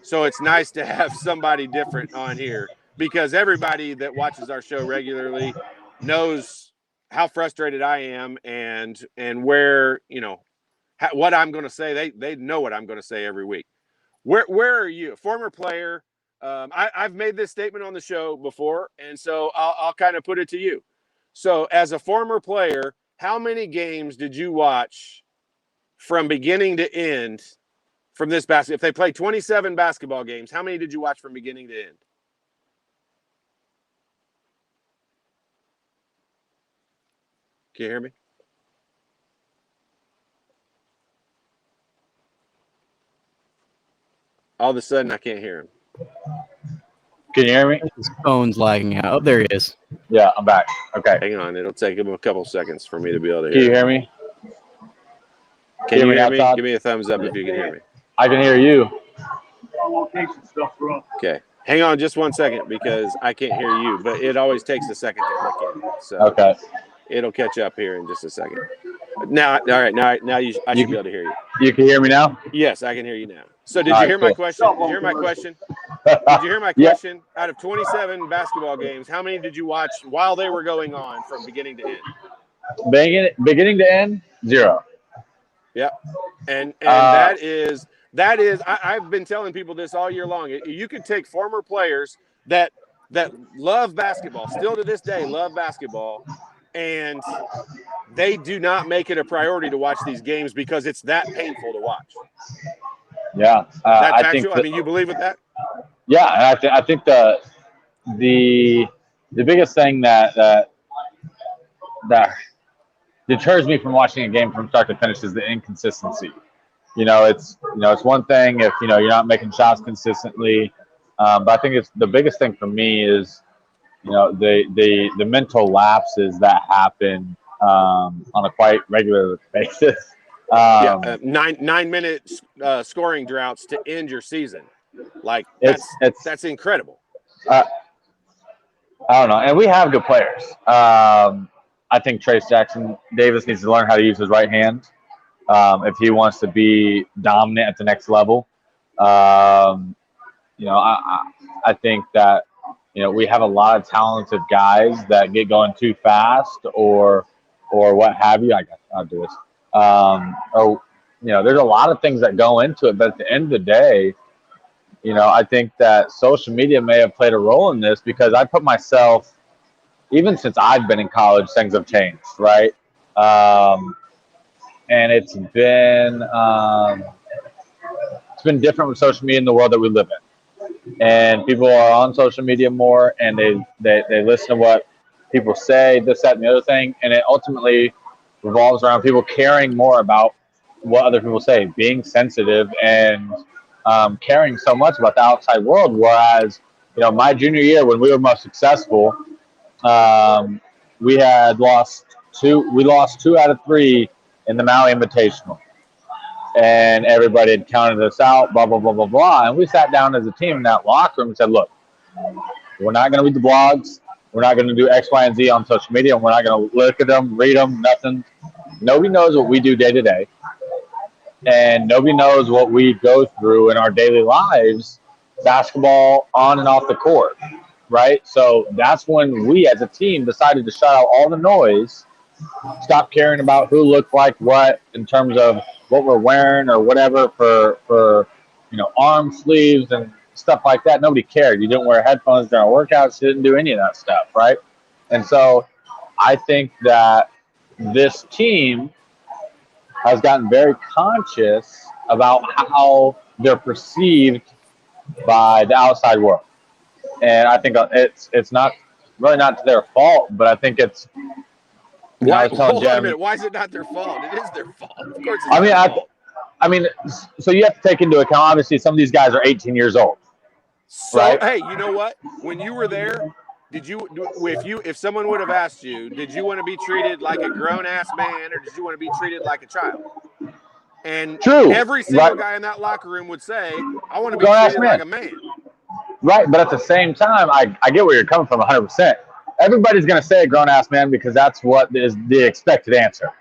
So it's nice to have somebody different on here, because everybody that watches our show regularly knows how frustrated I am and where, what I'm going to say. They know what I'm going to say every week. Where are you? Former player. I've made this statement on the show before, and so I'll kind of put it to you. So as a former player, how many games did you watch from beginning to end from this basketball? If they play 27 basketball games, how many did you watch from beginning to end? Can you hear me? All of a sudden, I can't hear him. Can you hear me? His phone's lagging out. Oh, there he is. Yeah, I'm back. Okay. Hang on. It'll take him a couple seconds for me to be able to Can hear. you hear me? Can you hear me? Todd? Give me a thumbs up if you can hear me. I can hear you. Okay. Hang on just 1 second, because I can't hear you, but it always takes a second to click in. So Okay. it'll catch up here in just a second. Now, all right. Now I should be able to hear you. You can hear me now? Yes, I can hear you now. So did All you right, hear my cool. question? Did you hear my question? Did you hear my Yeah. question? Out of 27 basketball games, how many did you watch while they were going on from beginning to end? Beginning to end, 0. Yep. And that is I've been telling people this all year long. You could take former players that love basketball, still to this day love basketball, and they do not make it a priority to watch these games because it's that painful to watch. Yeah. That's I think factual. I mean, you believe with that? Yeah, and I think the biggest thing that deters me from watching a game from start to finish is the inconsistency. It's one thing if you're not making shots consistently, but I think it's the biggest thing for me is the mental lapses that happen on a quite regular basis. 9-minute scoring droughts to end your season. Like that's incredible. I don't know, and we have good players. I think Trace Jackson Davis needs to learn how to use his right hand if he wants to be dominant at the next level. I think that we have a lot of talented guys that get going too fast or what have you. I'll do this. There's a lot of things that go into it, but at the end of the day, I think that social media may have played a role in this, because I put myself, even since I've been in college, things have changed, right? And it's been different with social media in the world that we live in. And people are on social media more, and they listen to what people say, this, that, and the other thing, and it ultimately revolves around people caring more about what other people say, being sensitive and caring so much about the outside world. Whereas, my junior year when we were most successful, we lost 2 out of 3 in the Maui Invitational. And everybody had counted us out, blah, blah, blah, blah, blah. And we sat down as a team in that locker room and said, look, we're not going to read the blogs. We're not going to do X, Y, and Z on social media. And we're not going to look at them, read them, nothing. Nobody knows what we do day to day. And nobody knows what we go through in our daily lives, basketball on and off the court, right? So that's when we as a team decided to shut out all the noise, stop caring about who looked like what in terms of what we're wearing or whatever for arm sleeves and stuff like that. Nobody cared. You didn't wear headphones during workouts. You didn't do any of that stuff, right? And so I think that this team has gotten very conscious about how they're perceived by the outside world. And I think it's not really not to their fault, but I think it's Hold on a minute. Why is it not their fault? It is their fault. Of course it's their fault. I mean, so you have to take into account, obviously, some of these guys are 18 years old. So, right? Hey, you know what? When you were there, if someone would have asked you, did you want to be treated like a grown-ass man or did you want to be treated like a child? And every single guy in that locker room would say, I want to be treated like a man. Right, but at the same time, I get where you're coming from 100%. Everybody's going to say a grown-ass man because that's what is the expected answer,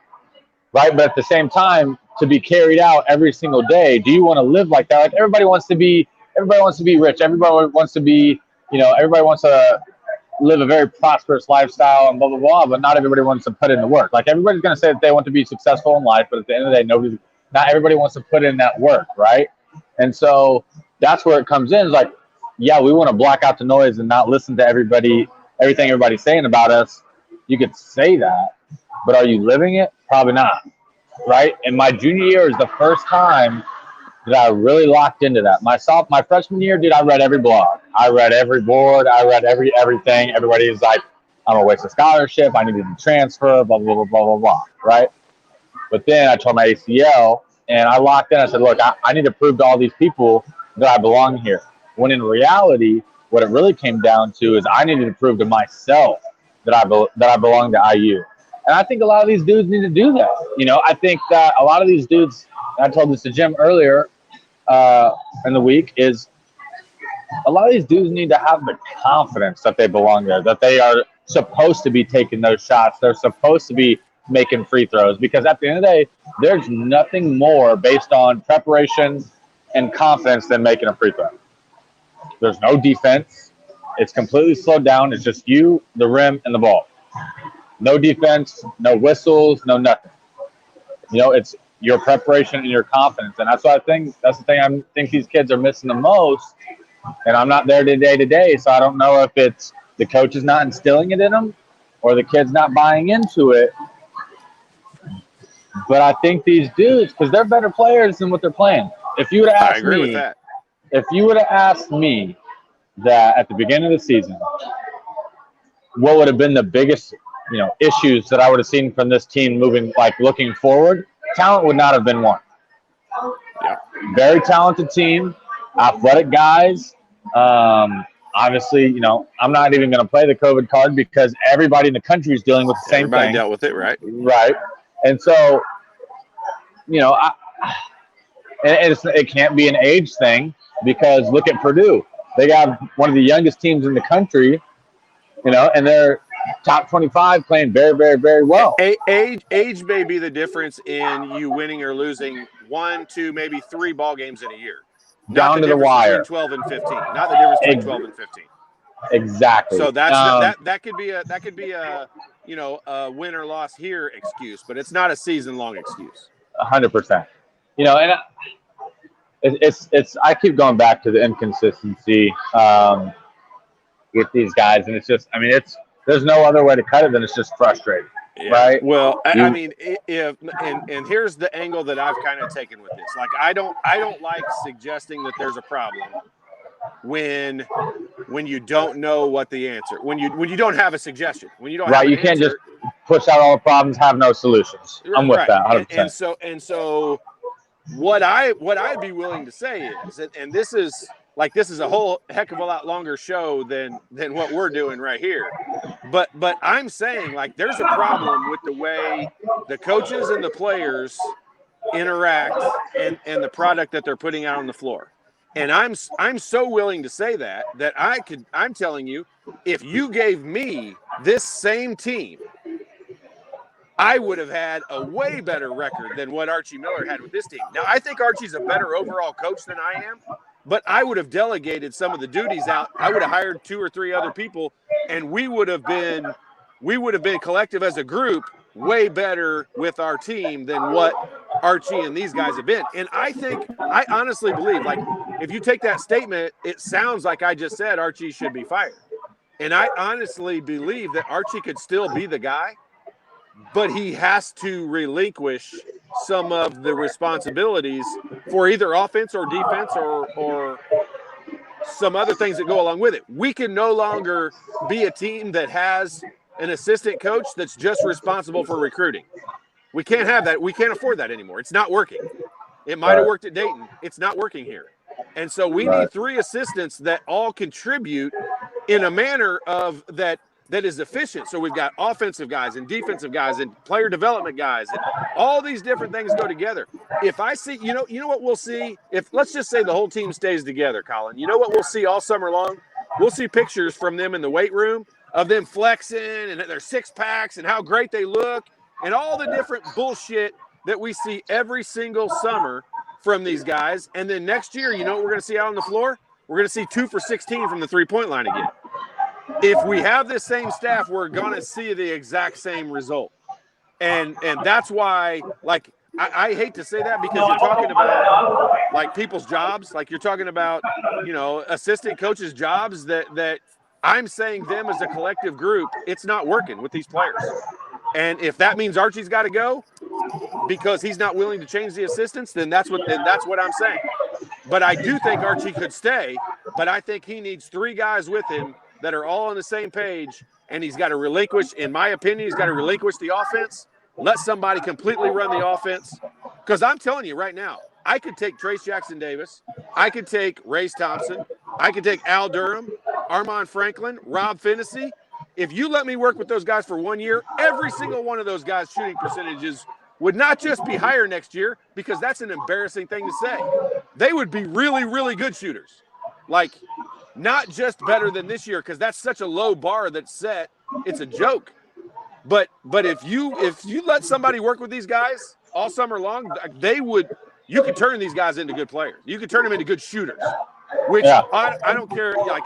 right? But at the same time, to be carried out every single day, do you want to live like that? Like everybody wants to be everybody wants to be rich. Everybody wants to be, everybody wants to live a very prosperous lifestyle and blah, blah, blah, but not everybody wants to put in the work. Like, everybody's going to say that they want to be successful in life, but at the end of the day, not everybody wants to put in that work, right? And so that's where it comes in. It's like, yeah, we want to block out the noise and not listen to everything everybody's saying about us. You could say that, but are you living it? Probably not, right? And my junior year is the first time that I really locked into that. My freshman year, dude, I read every blog. I read every board. I read everything. Everybody is like, I'm a waste of scholarship. I need to transfer, blah, blah, blah, blah, blah, blah, right? But then I tore my ACL, and I locked in. I said, look, I need to prove to all these people that I belong here. When in reality, what it really came down to is I needed to prove to myself that I belong to IU. And I think a lot of these dudes need to do that. I think that a lot of these dudes, and I told this to Jim earlier in the week, is a lot of these dudes need to have the confidence that they belong there, that they are supposed to be taking those shots. They're supposed to be making free throws, because at the end of the day, there's nothing more based on preparation and confidence than making a free throw. There's no defense. It's completely slowed down. It's just you, the rim, and the ball. No defense, no whistles, no nothing. It's your preparation and your confidence. And that's what I think. That's the thing I think these kids are missing the most. And I'm not there day, so I don't know if it's the coach is not instilling it in them or the kid's not buying into it. But I think these dudes, because they're better players than what they're playing. If you would have asked with that. If you would have asked me that at the beginning of the season, what would have been the biggest, issues that I would have seen from this team looking forward, talent would not have been one. Yeah. Very talented team, athletic guys. Obviously, I'm not even going to play the COVID card because everybody in the country is dealing with the same thing. Everybody dealt with it, right? Right. And so, it can't be an age thing, because look at Purdue. They got one of the youngest teams in the country, and they're top 25 playing very, very, very well. Age may be the difference in you winning or losing 1, 2, maybe 3 ball games in a year. Down to the wire. Between 12 and 15. Not the difference between 12 and 15. Exactly. So that could be a win or loss here excuse, but it's not a season long excuse. 100%. And it's I keep going back to the inconsistency with these guys, and it's just, there's no other way to cut it than it's just frustrating. Yeah. Right. Well, if here's the angle that I've kind of taken with this. Like, I don't like suggesting that there's a problem when you don't know what the answer, when you don't have a suggestion, when you don't have you can't just push out all the problems, have no solutions. I'm with that 100%. And so what I'd be willing to say is, and this is a whole heck of a lot longer show than what we're doing right here. But I'm saying, there's a problem with the way the coaches and the players interact and the product that they're putting out on the floor. And I'm so willing to say that I'm telling you, if you gave me this same team, I would have had a way better record than what Archie Miller had with this team. Now, I think Archie's a better overall coach than I am, but I would have delegated some of the duties out. I would have hired 2 or 3 other people, and we would have been collective as a group way better with our team than what Archie and these guys have been. And I honestly believe, if you take that statement, it sounds like I just said Archie should be fired. And I honestly believe that Archie could still be the guy, but he has to relinquish some of the responsibilities for either offense or defense or some other things that go along with it. We can no longer be a team that has an assistant coach that's just responsible for recruiting. We can't have that. We can't afford that anymore. It's not working. It might have worked at Dayton. It's not working here. And so we need 3 assistants that all contribute in a manner of that is efficient. So we've got offensive guys and defensive guys and player development guys, and all these different things go together. If I see, you know what we'll see? If let's just say the whole team stays together, Colin, you know what we'll see all summer long? We'll see pictures from them in the weight room of them flexing and their 6-packs and how great they look and all the different bullshit that we see every single summer from these guys. And then next year, you know what we're going to see out on the floor? we're going to see 2 for 16 from the three-point line again. If we have this same staff, we're going to see the exact same result. And that's why, like, I hate to say that because you're talking about, like, people's jobs. Like, you're talking about, assistant coaches' jobs that I'm saying them as a collective group, it's not working with these players. And if that means Archie's got to go because he's not willing to change the assistants, then that's what I'm saying. But I do think Archie could stay, but I think he needs 3 guys with him that are all on the same page, and he's got to relinquish, in my opinion, he's got to relinquish the offense, let somebody completely run the offense. Because I'm telling you right now, I could take Trace Jackson-Davis, I could take Race Thompson, I could take Al Durham, Armand Franklin, Rob Finnessy. If you let me work with those guys for 1 year, every single one of those guys' shooting percentages would not just be higher next year, because that's an embarrassing thing to say. They would be really, really good shooters. Like, not just better than this year, because that's such a low bar that's set. It's a joke. But if you let somebody work with these guys all summer long, you could turn these guys into good players. You could turn them into good shooters, which I don't care. Like,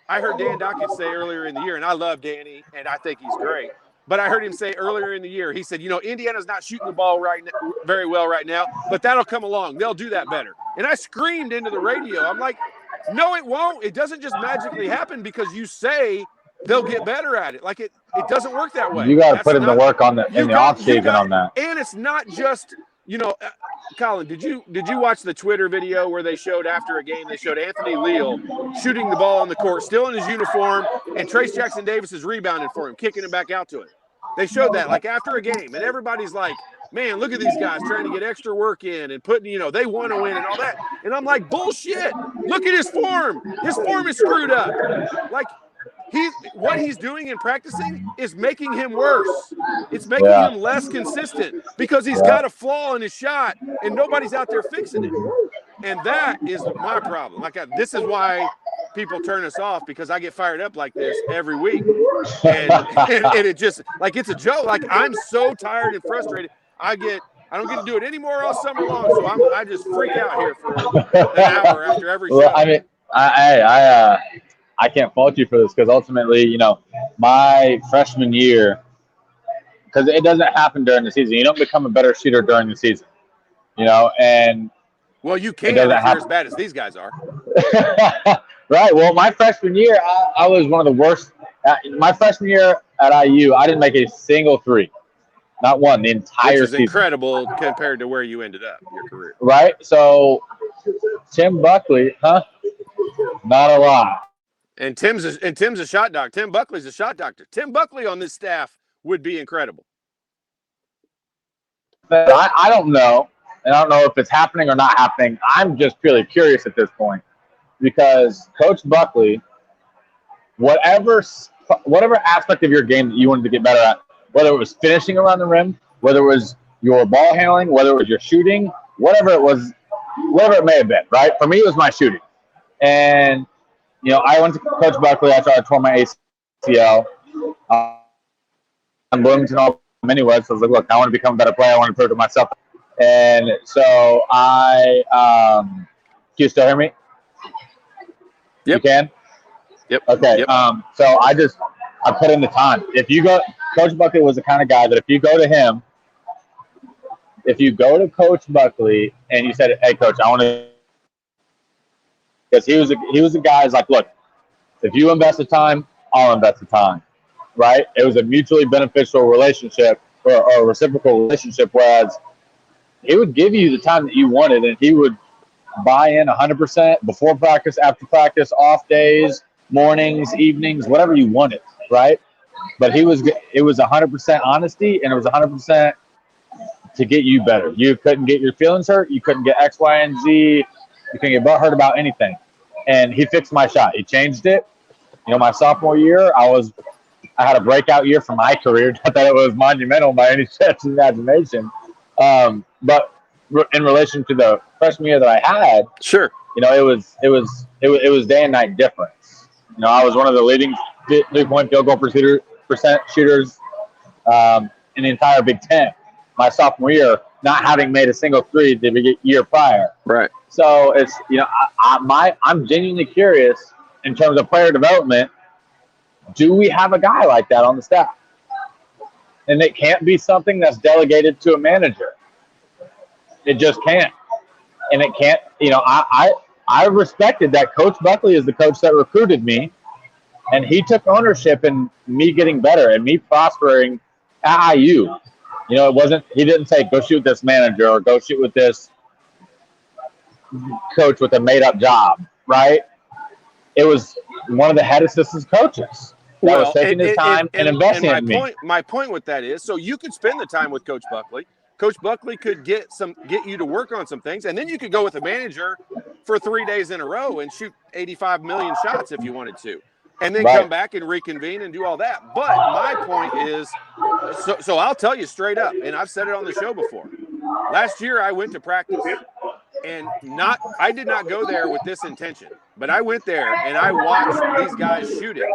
I heard Dan Dockett say earlier in the year, and I love Danny, and I think he's great. But I heard him say earlier in the year, he said, Indiana's not shooting the ball very well right now, but that'll come along. They'll do that better. And I screamed into the radio. I'm like, no, it won't. It doesn't just magically happen because you say they'll get better at it. Like, it doesn't work that way. You got to put in the work in the off season on that. And it's not just, Colin, did you watch the Twitter video where they showed after a game, they showed Anthony Leal shooting the ball on the court, still in his uniform, and Trace Jackson-Davis is rebounding for him, kicking it back out to it. They showed that, like, after a game, and everybody's like, man, look at these guys trying to get extra work in and putting, they want to win and all that. And I'm like, bullshit. Look at his form. His form is screwed up. Like, what he's doing in practicing is making him worse. It's making him less consistent because he's got a flaw in his shot and nobody's out there fixing it. And that is my problem. Like, this is why people turn us off, because I get fired up like this every week. And it just, like, it's a joke. Like, I'm so tired and frustrated. I don't get to do it anymore all summer long, so I just freak out here for an hour after every show. Well, I mean, I can't fault you for this, because ultimately, my freshman year, because it doesn't happen during the season. You don't become a better shooter during the season, and well, you can't if you're as bad as these guys are. Right. Well, my freshman year, I was one of the worst. My freshman year at IU, I didn't make a single 3. Not one, the entire season. Incredible compared to where you ended up your career. Right? So, Tim Buckley, not a lot. And Tim's a shot doctor. Tim Buckley's a shot doctor. Tim Buckley on this staff would be incredible. But I don't know, and I don't know if it's happening or not happening. I'm just purely curious at this point, because Coach Buckley, whatever aspect of your game that you wanted to get better at, whether it was finishing around the rim, whether it was your ball handling, whether it was your shooting, whatever it may have been, right? For me, it was my shooting. And, I went to Coach Buckley after I tore my ACL. In Bloomington, anyway, so I was like, look, I want to become a better player. I want to prove it to myself. And so can you still hear me? Yep. You can? Yep. Okay. Yep. So I put in the time. Coach Buckley was the kind of guy that if you go to Coach Buckley and you said, hey, Coach, I want to, because he was a guy who's like, look, if you invest the time, I'll invest the time, right? It was a mutually beneficial relationship or a reciprocal relationship, whereas he would give you the time that you wanted, and he would buy in 100% before practice, after practice, off days, mornings, evenings, whatever you wanted, right? But it was 100% honesty, and it was 100% to get you better. You couldn't get your feelings hurt. You couldn't get X, Y, and Z. You couldn't get butthurt about anything. And he fixed my shot. He changed it. My sophomore year, I had a breakout year for my career. Not that it was monumental by any stretch of imagination. But in relation to the freshman year that I had, sure, it was day and night difference. I was one of the leading 3-point field goal percent shooters in the entire Big Ten. My sophomore year, not having made a single 3 the year prior. Right. So it's, I'm genuinely curious in terms of player development. Do we have a guy like that on the staff? And it can't be something that's delegated to a manager. It just can't. And it can't, I respected that Coach Buckley is the coach that recruited me, and he took ownership in me getting better and me prospering at IU. He didn't say, go shoot this manager or go shoot with this coach with a made-up job, right? It was one of the head assistant coaches that was taking his time and investing in me. My point with that is, so you could spend the time with Coach Buckley. Coach Buckley could get you to work on some things, and then you could go with a manager for 3 days in a row and shoot 85 million shots if you wanted to, and then come back and reconvene and do all that. But my point is, so I'll tell you straight up, and I've said it on the show before. Last year I went to practice, and I did not go there with this intention, but I went there and I watched these guys shooting,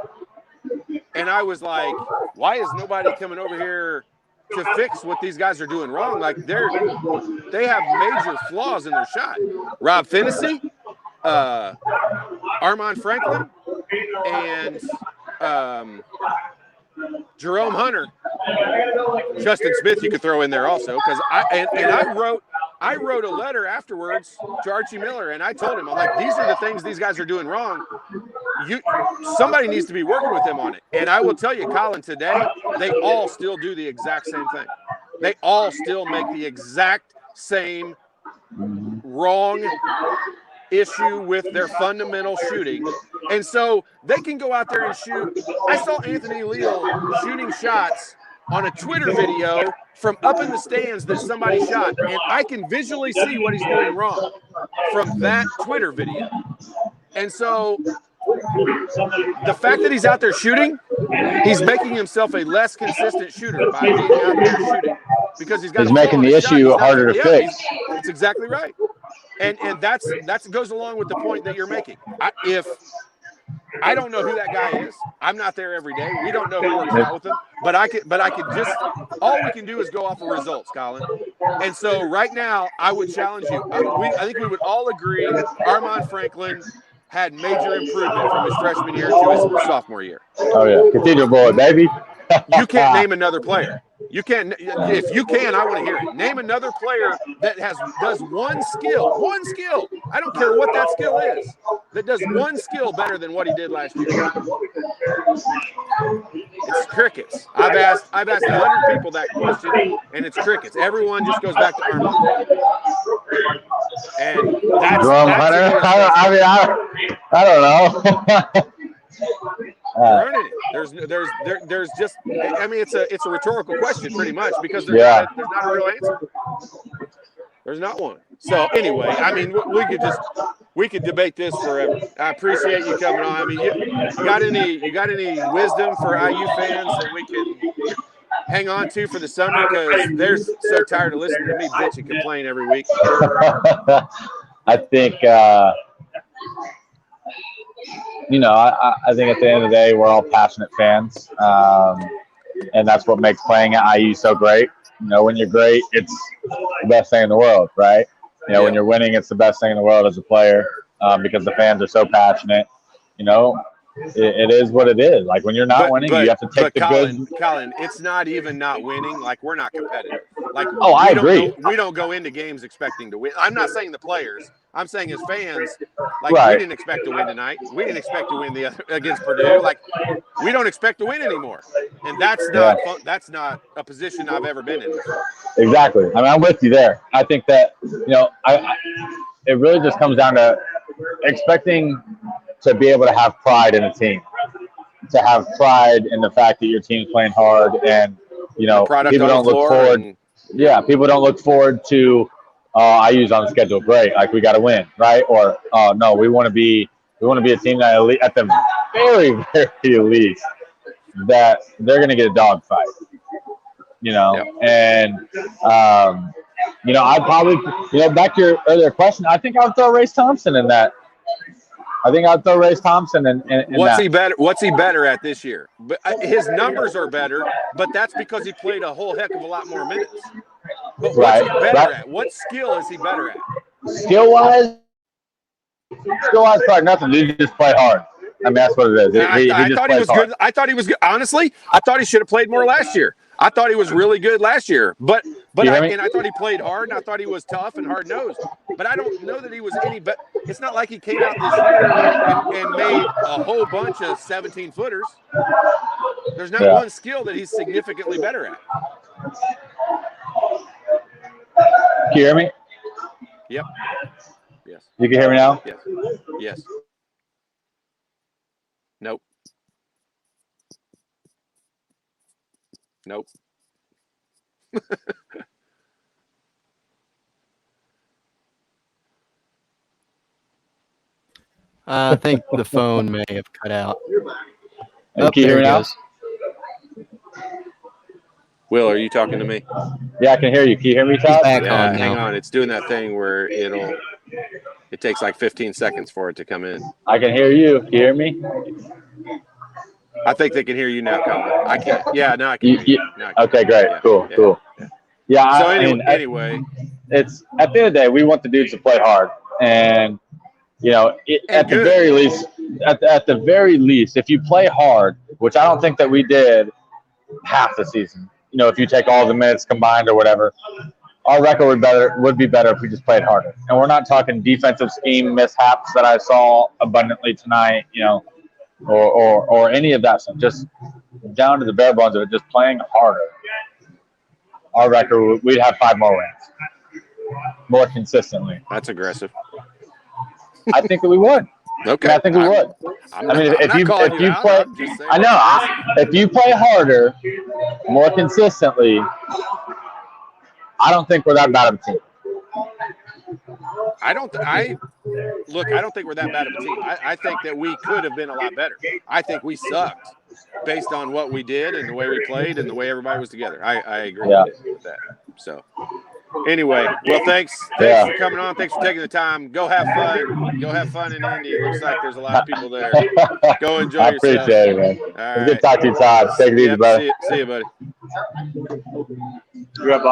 and I was like, why is nobody coming over here to fix what these guys are doing wrong? Like they have major flaws in their shot. Rob Finney, Armand Franklin, and Jerome Hunter. Justin Smith you could throw in there also, because I wrote a letter afterwards to Archie Miller, and I told him, I'm like, these are the things these guys are doing wrong. Somebody needs to be working with them on it. And I will tell you, Colin, today, they all still do the exact same thing. They all still make the exact same wrong issue with their fundamental shooting. And so they can go out there and shoot. I saw Anthony Leal shooting shots on a Twitter video from up in the stands that somebody shot, and I can visually see what he's doing wrong from that Twitter video. And so the fact that he's out there shooting, he's making himself a less consistent shooter by being out there shooting, because he's making the issue harder to fix. That's exactly right. And that's goes along with the point that you're making. I don't know who that guy is. I'm not there every day. We don't know who works out with him. But I could just, all we can do is go off of results, Colin. And so right now, I would challenge you. I think we would all agree Armand Franklin had major improvement from his freshman year to his sophomore year. Oh yeah, Cathedral boy, baby. You can't name another player. You can, if you can, I want to hear it. Name another player that does one skill. I don't care what that skill is. That does one skill better than what he did last year. It's crickets. I've asked 100 people that question, and it's crickets. Everyone just goes back to Armand. And that's Hunter. I don't know. Earning it. There's just, I mean, it's a rhetorical question pretty much, because there's not a real answer. There's not one. So anyway, I mean, we could debate this forever. I appreciate you coming on. I mean, you got any wisdom for IU fans that we can hang on to for the summer, because they're so tired of listening to me bitch and complain every week. I think. I think at the end of the day, we're all passionate fans, and that's what makes playing at IU so great. When you're great, it's the best thing in the world, right? When you're winning, it's the best thing in the world as a player, because the fans are so passionate. It is what it is. Like when you're not winning, you have to take the good. Colin, it's not even not winning. Like we're not competitive. Like I agree. We don't go into games expecting to win. I'm not saying the players. I'm saying as fans, like we didn't expect to win tonight. We didn't expect to win against Purdue. Like we don't expect to win anymore, and that's not fun. That's not a position I've ever been in. Exactly. I mean, I'm with you there. I think that it really just comes down to expecting to be able to have pride in a team, to have pride in the fact that your team's playing hard, and people don't look forward. People don't look forward to. IU's on the schedule. Great, like we got to win, right? Or no, we want to be a team that at the very, very least that they're going to get a dogfight. And I'd probably back to your earlier question. I think I'd throw Race Thompson in that. What's he better at this year? But his numbers are better, but that's because he played a whole heck of a lot more minutes. But what's he better at? What skill is he better at? Skill-wise, Skill-wise, probably nothing. Dude just play hard. I mean, that's what it is. He I just thought he plays was hard. good. I thought he was good. Honestly, I thought he should have played more last year. I thought he was really good last year. But You hear me? I thought he played hard, and I thought he was tough and hard-nosed. But I don't know that he was any better. It's not like he came out this year and made a whole bunch of 17-footers. There's not one skill that he's significantly better at. Can you hear me? Yep. Yes. You can hear me now? Yes. Yes. Nope. Nope. I think the phone may have cut out. Can you hear me now? Will, are you talking to me? Yeah, I can hear you. Can you hear me, He's Todd? back Yeah, on hang now. on. It's doing that thing where it takes like 15 seconds for it to come in. I can hear you. Can you hear me? I think they can hear you now, Colin. I can't. Yeah, now I can hear you. Now I can. Okay, great. Yeah, Cool, yeah, cool. yeah. Yeah, So I mean, anyway, it's at the end of the day, we want the dudes to play hard, and you know, at the very least, at the very least, if you play hard, which I don't think that we did half the season. You know, if you take all the minutes combined or whatever, our record would be better if we just played harder. And we're not talking defensive scheme mishaps that I saw abundantly tonight. You know, or any of that stuff. Just down to the bare bones of it, just playing harder. Our record, we'd have 5 more wins, more consistently. that's aggressive. I think that we would. Okay. I think we would. If you play, I know. If you play harder, more consistently, I don't think we're that bad of a team. I don't think we're that bad of a team. I think that we could have been a lot better. I think we sucked based on what we did and the way we played and the way everybody was together. I agree with that. So anyway, well, thanks for coming on. Thanks for taking the time. Go have fun. Go have fun in Indy. It looks like there's a lot of people there. Go enjoy yourself. I appreciate it, man. All right. Good to talk to you, Todd. Take it easy, brother. See you, buddy. You're up,